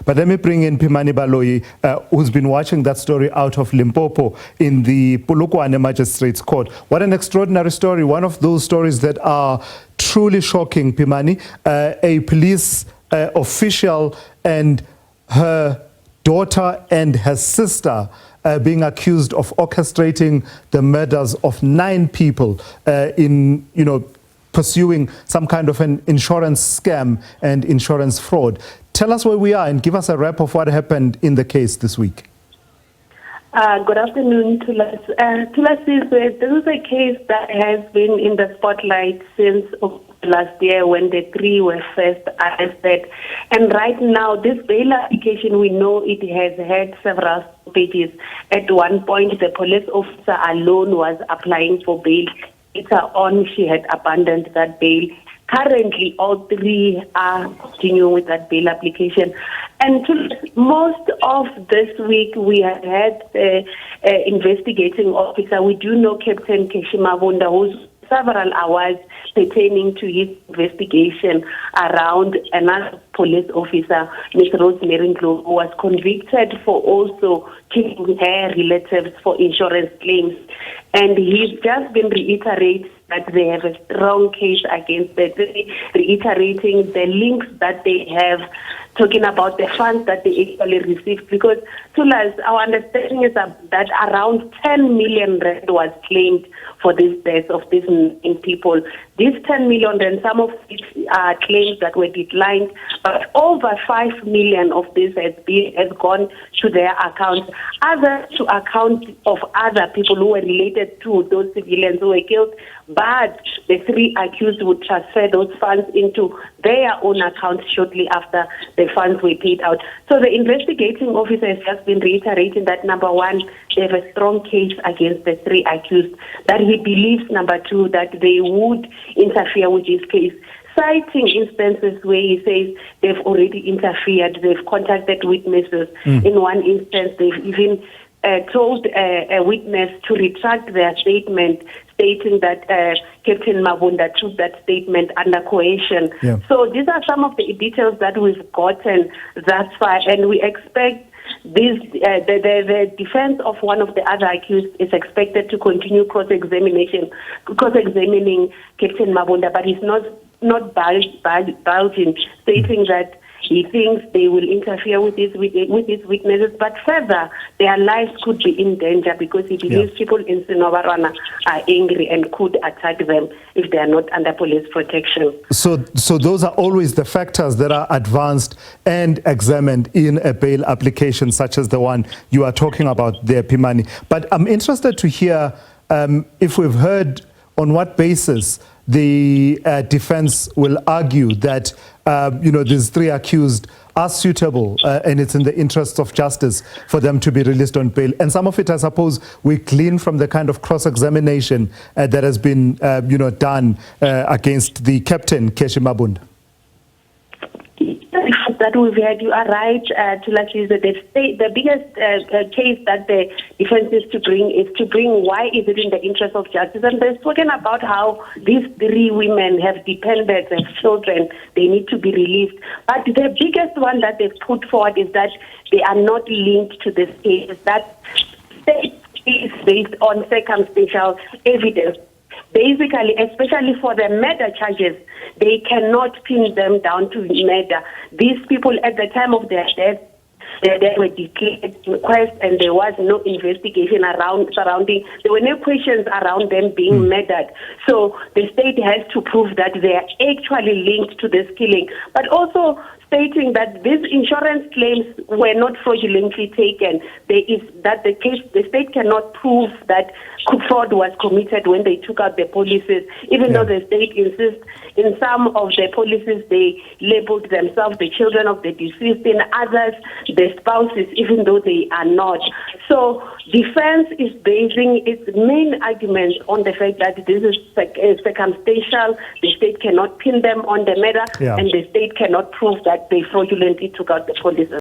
But let me bring in Pimani Baloyi, who's been watching that story out of Limpopo in the Polokwane magistrate's court. What an extraordinary story. One of those stories that are truly shocking, Pimani. A police official and her daughter and her sister being accused of orchestrating the murders of 9 people in, pursuing some kind of an insurance scam and insurance fraud. Tell us where we are and give us a wrap of what happened in the case this week. Good afternoon, Tulas. This is a case that has been in the spotlight since last year when the 3 were first arrested. And right now, this bail application, we know it has had several stages. At one point, the police officer alone was applying for bail. Later on, she had abandoned that bail. Currently, all 3 are continuing with that bail application. And most of this week, we have had investigating officer. We do know Captain Keshi Mabunda, who's several hours pertaining to his investigation around another police officer, Ms. Rosemary Ndlovu, who was convicted for also killing her relatives for insurance claims. And he's just been reiterating that they have a strong case against them, reiterating the links that they have, talking about the funds that they actually received. Because, Tulas, our understanding is that around 10 million rand was claimed for this death of these 9 people. These 10 million rand, some of which are claims that were declined, but over 5 million of this has gone to their accounts, others to account of other people who were related to those civilians who were killed, but the 3 accused would transfer those funds into their own accounts shortly after the funds were paid out. So the investigating officer has just been reiterating that, number 1, they have a strong case against the 3 accused, that he believes, number 2, that they would interfere with his case, citing instances where he says they've already interfered, they've contacted witnesses. In one instance, they've even told a witness to retract their statement, stating that Captain Mabunda took that statement under coercion. Yeah. So these are some of the details that we've gotten thus far, and we expect this, the defense of one of the other accused is expected to continue cross-examining Captain Mabunda, but he's not bulging, stating that he thinks they will interfere with his witnesses, but further, their lives could be in danger because he believes people in Sinobarwana are angry and could attack them if they are not under police protection. So those are always the factors that are advanced and examined in a bail application such as the one you are talking about there, Pimani. But I'm interested to hear if we've heard on what basis the defense will argue that these 3 accused are suitable and it's in the interests of justice for them to be released on bail. And some of it, I suppose, we glean from the kind of cross-examination that has been done against the Captain Keshi Mabunda. That we've had, you are right, the biggest case that the defense is to bring why is it in the interest of justice. And they've spoken about how these 3 women have dependents and children, they need to be released. But the biggest one that they've put forward is that they are not linked to this case, that state is based on circumstantial evidence. Basically, especially for the murder charges, they cannot pin them down to murder. These people, at the time of their death, they were declared inquest and there was no investigation surrounding. There were no questions around them being murdered. So the state has to prove that they are actually linked to this killing. But also stating that these insurance claims were not fraudulently taken. The state cannot prove that fraud was committed when they took out the policies, even though the state insists in some of the policies they labeled themselves the children of the deceased, in others the spouses, even though they are not. So defense is basing its main arguments on the fact that this is circumstantial, the state cannot pin them on the matter, and the state cannot prove that they fraudulently took out the policies.